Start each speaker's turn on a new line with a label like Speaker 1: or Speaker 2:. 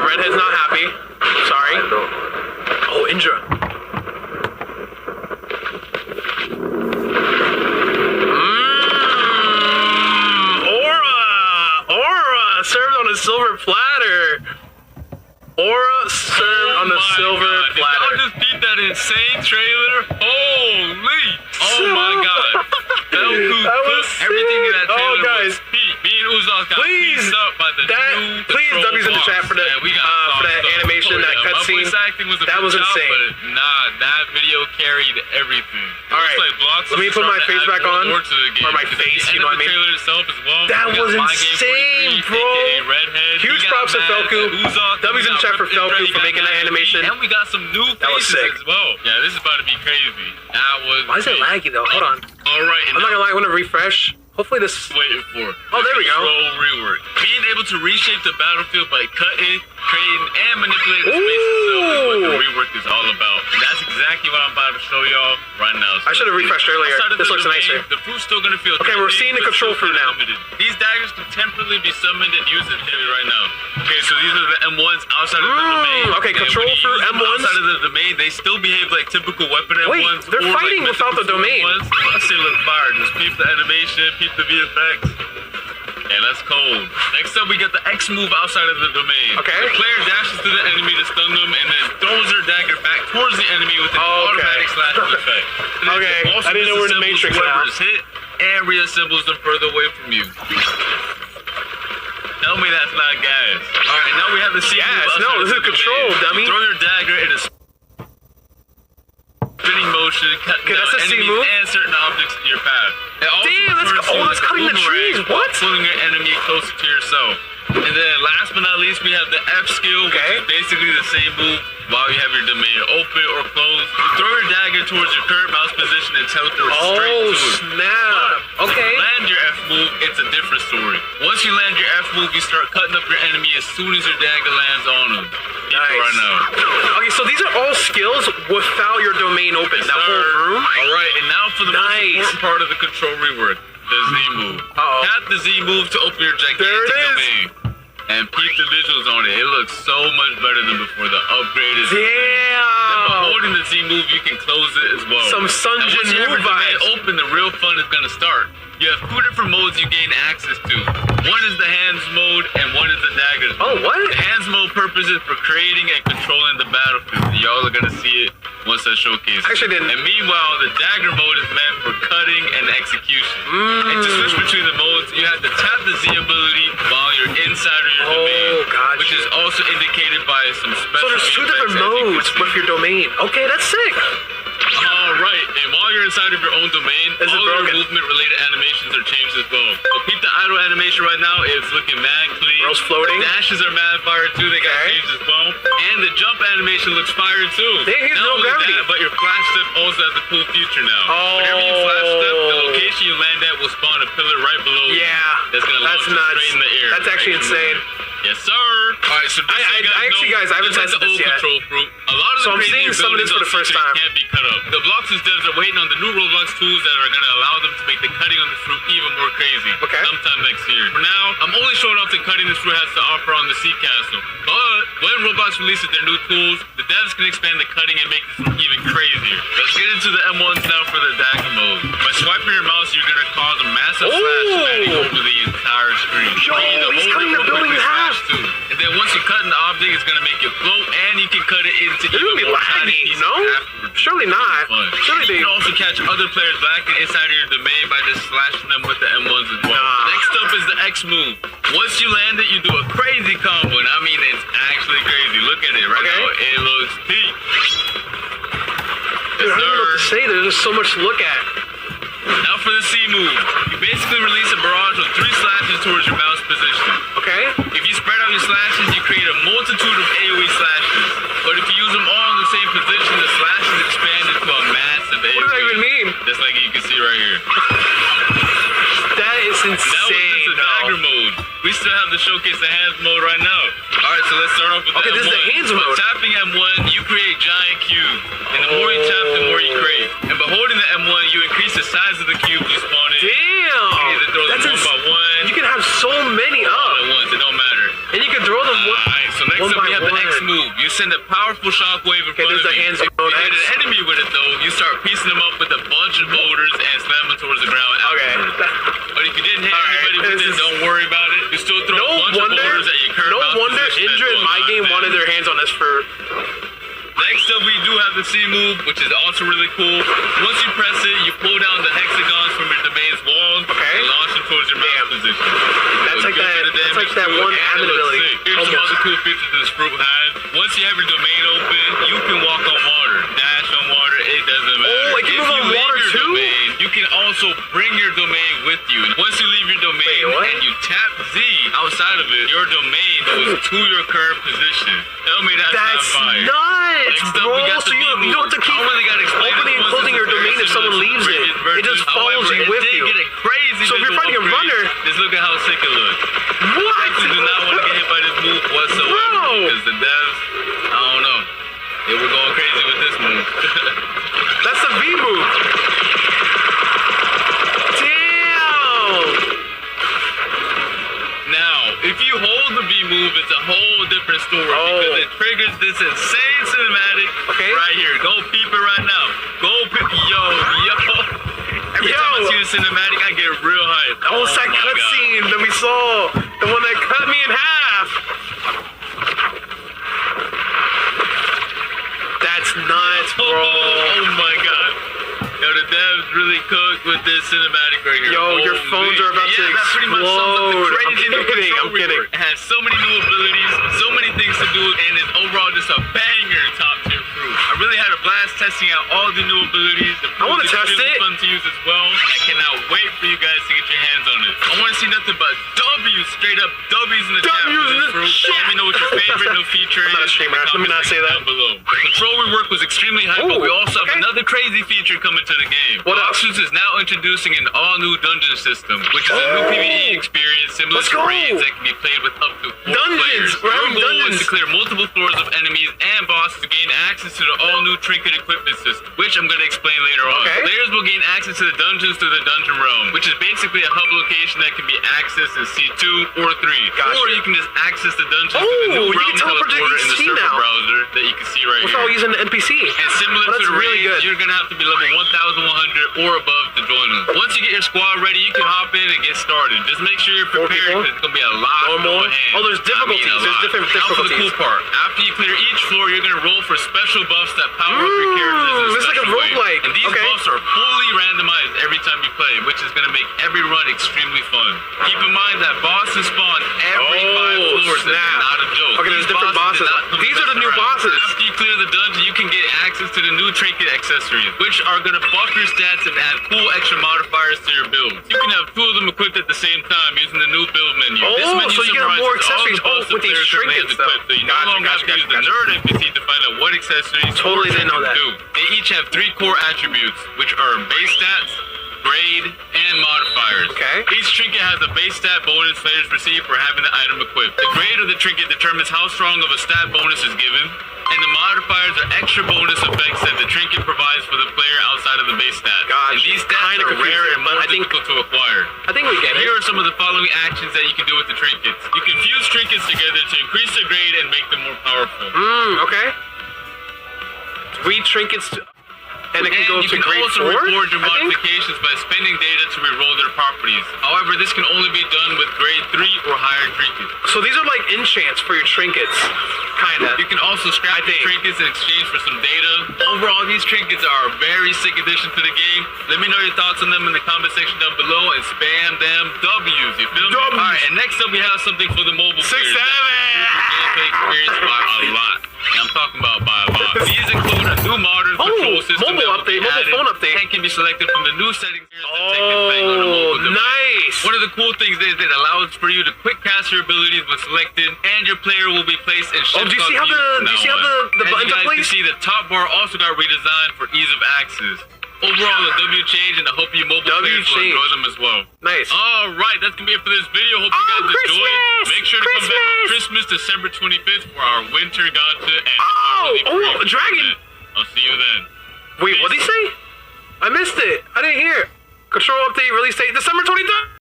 Speaker 1: Redhead's not happy. Sorry. Oh, Indra. Aura served on a silver platter. Aura served on the silver platter.
Speaker 2: Did y'all just beat that insane trailer? Holy! Oh my god.
Speaker 1: That was
Speaker 2: everything in that trailer.
Speaker 1: Oh, guys.
Speaker 2: Was Pete. Me and Uzak got
Speaker 1: Please,
Speaker 2: up by the new
Speaker 1: please, W's in the chat for that animation, that cutscene. That was insane.
Speaker 2: But nah, that video carried everything.
Speaker 1: All right, let me put my face back on. Or my face, you know what I mean?
Speaker 2: Trailer itself as well.
Speaker 1: That was insane, bro. Huge props to Felku. W's in the chat for Felku for making that animation.
Speaker 2: And we got some new faces as well. Yeah, this is about to be crazy. That was.
Speaker 1: Why is it laggy though? Hold on.
Speaker 2: All right.
Speaker 1: I'm not gonna lie. I want to refresh. Hopefully this.
Speaker 2: Waiting for.
Speaker 1: Oh, there we go.
Speaker 2: Control rework. Being able to reshape the battlefield by cutting, creating, and manipulating the space itself is what the rework is all about. And that's exactly what I'm about to show y'all right now.
Speaker 1: So I should have refreshed earlier. This looks nicer.
Speaker 2: The fruit's still gonna feel.
Speaker 1: Okay, we're seeing the control fruit now.
Speaker 2: These daggers can temporarily be summoned and used in theory right now. Okay, so these are the M1s outside of the domain.
Speaker 1: Okay, control fruit M1s.
Speaker 2: Outside of the domain, they still behave like typical weapon M1s.
Speaker 1: Wait, they're fighting like without the domain.
Speaker 2: I say look fire. Just peep the animation, peep the VFX. Yeah, that's cold. Next up, we got the X move outside of the domain.
Speaker 1: Okay.
Speaker 2: The player dashes to the enemy to stun them and then throws their dagger back towards the enemy with an automatic slashing effect.
Speaker 1: Okay, I didn't know we're in the Matrix now.
Speaker 2: Hit and reassembles them further away from you. Tell me that's not gas. Alright, now we have the C move.
Speaker 1: No, this is control, dummy.
Speaker 2: Throw your dagger in a spinning motion, cutting down enemies and certain objects in your path.
Speaker 1: Damn, that's cutting the trees. What?
Speaker 2: Pulling your enemy closer to yourself. And then last but not least, we have the F skill, which is basically the same move while you have your domain open or closed. You throw your dagger towards your current mouse position and teleport straight to it.
Speaker 1: Snap. Okay.
Speaker 2: If you land your F move, it's a different story. Once you land your F move, you start cutting up your enemy as soon as your dagger lands on them.
Speaker 1: Nice.
Speaker 2: Right now.
Speaker 1: Okay, so these are all skills without your domain open.
Speaker 2: Yes,
Speaker 1: that whole room.
Speaker 2: All right, and now for the most important part of the control rework, the Z move. Tap the Z move to open your gigantic domain. And peep the visuals on it. It looks so much better than before. The upgrade is
Speaker 1: Then
Speaker 2: by holding the Z move, you can close it as well.
Speaker 1: Some Sunjin move vibes.
Speaker 2: Open, the real fun is gonna start. You have two different modes you gain access to. One is the hands mode, and one is the daggers mode.
Speaker 1: Oh, what?
Speaker 2: The hands mode purpose is for creating and controlling the battlefield. Y'all are gonna see it once I showcase it.
Speaker 1: Actually didn't.
Speaker 2: And meanwhile, the dagger mode is meant for cutting and execution. And to switch between the modes, you have to tap the Z ability while you're inside of your domain, which is also indicated by some special.
Speaker 1: So there's two different modes with your domain. Okay, that's sick.
Speaker 2: Alright, and while you're inside of your own domain, all your movement-related animations are changed as well. So peep the idle animation right now, it's looking mad clean.
Speaker 1: Bro's floating.
Speaker 2: Dashes are mad fire too, they got changed as well. And the jump animation looks fire too.
Speaker 1: Here's no gravity.
Speaker 2: But your flash step also has a cool feature now. Whenever you flash step, the location you land at will spawn a pillar right below you. That's gonna launch you straight in the air.
Speaker 1: That's actually insane.
Speaker 2: Yes, sir. Alright, so
Speaker 1: I haven't tested this yet. So I'm seeing some of this for the first time.
Speaker 2: Can't be cut up. The Blox's devs are waiting on the new Roblox tools that are gonna allow them to make the cutting on the fruit even more crazy. Sometime next year. For now, I'm only showing off the cutting this fruit has to offer on the Sea Castle. But when Roblox releases their new tools, the devs can expand the cutting and make this fruit even crazier. Let's get into the M1s now for the dagger mode. By swiping your mouse, you're gonna cause a massive slash spanning over the entire screen.
Speaker 1: He's cutting the building in half.
Speaker 2: And then once you cut an object, it's gonna make it float, and you can cut it into even more tiny pieces afterwards.
Speaker 1: Surely not. Surely
Speaker 2: you can also catch other players back inside of your domain by just slashing them with the M1s as well. Next up is the X move. Once you land it, you do a crazy combo, and I mean it's actually crazy. Look at it right now. It looks peak.
Speaker 1: Dude, I don't know what to say. There's just so much to look at.
Speaker 2: Now for the C move. You basically release a barrage of 3 slashes towards your mouse position. If you spread out your slashes, you create a multitude of AoE slashes. But if you use them all in the same position, the slashes expand into a massive AoE.
Speaker 1: What does that even mean?
Speaker 2: Just like you can see right here.
Speaker 1: That is insane.
Speaker 2: That was just the dagger mode. We still have the showcase the hands mode right now. Alright, so let's start off with the M1.
Speaker 1: This is the hands mode.
Speaker 2: Tapping M1, you create giant cubes. And the more you tap, the more you create. And by holding the M1, you increase the size of the cube you spawn in.
Speaker 1: Damn!
Speaker 2: That's one by one.
Speaker 1: You can have so many up.
Speaker 2: All at once, it don't matter.
Speaker 1: And you can throw them.
Speaker 2: Alright, so next Next
Speaker 1: One
Speaker 2: up, we
Speaker 1: by
Speaker 2: have the X
Speaker 1: one.
Speaker 2: move. You send a powerful shockwave in front
Speaker 1: there's
Speaker 2: of
Speaker 1: the
Speaker 2: you.
Speaker 1: hands
Speaker 2: If
Speaker 1: on
Speaker 2: you hit
Speaker 1: X.
Speaker 2: an enemy with it, though, you start piecing them up with a bunch of boulders and slam them towards the ground afterwards. But if you didn't hit anybody with it, don't worry about it. You still throw a bunch of boulders at your current mouse position.
Speaker 1: Indra in my game wanted their hands on this for...
Speaker 2: Next up, we do have the C move, which is also really cool. Once you press it, you pull down the hexagons from your domain's wall and launch them towards your mouse position.
Speaker 1: That's like that one admin ability.
Speaker 2: Here's some other cool features this fruit has. Once you have your domain open, you can walk on water, dash on water, it doesn't matter.
Speaker 1: Oh, it can move on water too?
Speaker 2: Domain, you can also bring your domain with you. And once you leave your domain and you tap Z outside of it, your domain goes to your current position. Tell me that's not fire.
Speaker 1: Nuts, bro. So you don't have to keep opening and closing your domain if someone leaves it. It just follows you with you. So if you're fighting a runner,
Speaker 2: just look at how sick it looks.
Speaker 1: What?
Speaker 2: I actually do not want to get hit by this move whatsoever because the devs, I don't know. They were going crazy with this move.
Speaker 1: That's the V move. Damn.
Speaker 2: Now, if you hold the V move, it's a whole different story because it triggers this insane cinematic right here. Go peep it right now. Go peep. Yo. Every time I see the cinematic, I get real hyped.
Speaker 1: Oh, it's that cutscene that we saw. The one that cut me in half. That's nuts, bro.
Speaker 2: Oh my god. Yo, the devs really cooked with this cinematic right here.
Speaker 1: Yo, your phones are about to explode. I'm kidding.
Speaker 2: It has so many new abilities, so many things to do, and it's overall just a banger top tier fruit. I really had a blast testing out all the new abilities.
Speaker 1: I want to test it.
Speaker 2: It's fun to use as well, and I cannot wait for you guys to get your hands on it. I want to see nothing but W's, straight up W's in the chat for this fruit. Let me know what your favorite new feature is.
Speaker 1: I'm not a streamer. Let me not say that.
Speaker 2: Below. The control rework was extremely hype, but we also have another crazy feature coming to the game.
Speaker 1: What else?
Speaker 2: VOCES is now introducing an all-new dungeon system, which is a new PvE experience similar to raids that can be played with up to 4 players. Your goal is to clear multiple floors of enemies and bosses to gain access to the all-new trinket equipment system, which I'm going to explain later on. Players will gain access to the dungeons through the dungeon realm, which is basically a hub location that can be accessed in C2 or 3. Or you can just access the dungeons through the new realm teleporter in the server browser that you can see right here.
Speaker 1: We're all using the NPC.
Speaker 2: And similar to the raids, you're going to have to be level 1,100 or above to join them. Once you get your squad ready, you can hop in and get started. Just make sure you're prepared because it's going to be a lot more hands.
Speaker 1: Oh, there's difficulties. There's different difficulties.
Speaker 2: Now for the cool part. After you clear each floor, you're going to roll for special buffs that power up your characters in
Speaker 1: It's like a roguelike.
Speaker 2: And these buffs are fully randomized every time you play, which is going to make every run extremely fun. Keep in mind that bosses spawn every 5 floors. And they're not a joke.
Speaker 1: Okay, there's different bosses. These are the new bosses.
Speaker 2: After you clear the dungeon, you can get access to the new trinket accessories, which are going to buff your stats and add cool extra modifiers to your build. You can have 2 of them equipped at the same time using the new build menu. This menu
Speaker 1: so you get more accessories
Speaker 2: with these trinkets though. So you no longer have to use the nerd NPC to find out what accessories
Speaker 1: totally didn't know that.
Speaker 2: do. They each have 3 core attributes, which are base stats, grade, and modifiers. Each trinket has a base stat bonus players receive for having the item equipped. The grade of the trinket determines how strong of a stat bonus is given, and the modifiers are extra bonus effects that the trinket provides for the player outside of the base stat. And these stats are rare and more difficult to acquire.
Speaker 1: I think we get it.
Speaker 2: Here are some of the following actions that you can do with the trinkets. You can fuse trinkets together to increase their grade and make them more powerful.
Speaker 1: 3 trinkets and it can go to grade 4?
Speaker 2: You can also record your modifications by spending data to reroll their properties. However, this can only be done with grade 3 or higher trinkets.
Speaker 1: So these are like enchants for your trinkets, kinda.
Speaker 2: You can also scrap the trinkets in exchange for some data. Overall, these trinkets are a very sick addition to the game. Let me know your thoughts on them in the comment section down below and spam them W's, you feel me? Alright, and next up we have something for the mobile players. Gameplay experience by a lot. And I'm talking about by a lot. These include a new modern control system
Speaker 1: mobile phone update.
Speaker 2: and can be selected from the new settings.
Speaker 1: Nice.
Speaker 2: One of the cool things is that it allows for you to quick cast your abilities when selected, and your player will be placed in shift.
Speaker 1: Do you see how the buttons are placed?
Speaker 2: You see the top bar also got redesigned for ease of access. Overall, the W changed, and I hope you mobile players will enjoy them as well.
Speaker 1: Nice.
Speaker 2: All right, that's gonna be it for this video. Hope you guys enjoyed. Make sure to come back on Christmas, December 25th, for our winter gacha and
Speaker 1: dragon.
Speaker 2: I'll see you then.
Speaker 1: Wait, what did he say? I missed it. I didn't hear. Control update release date December 23rd.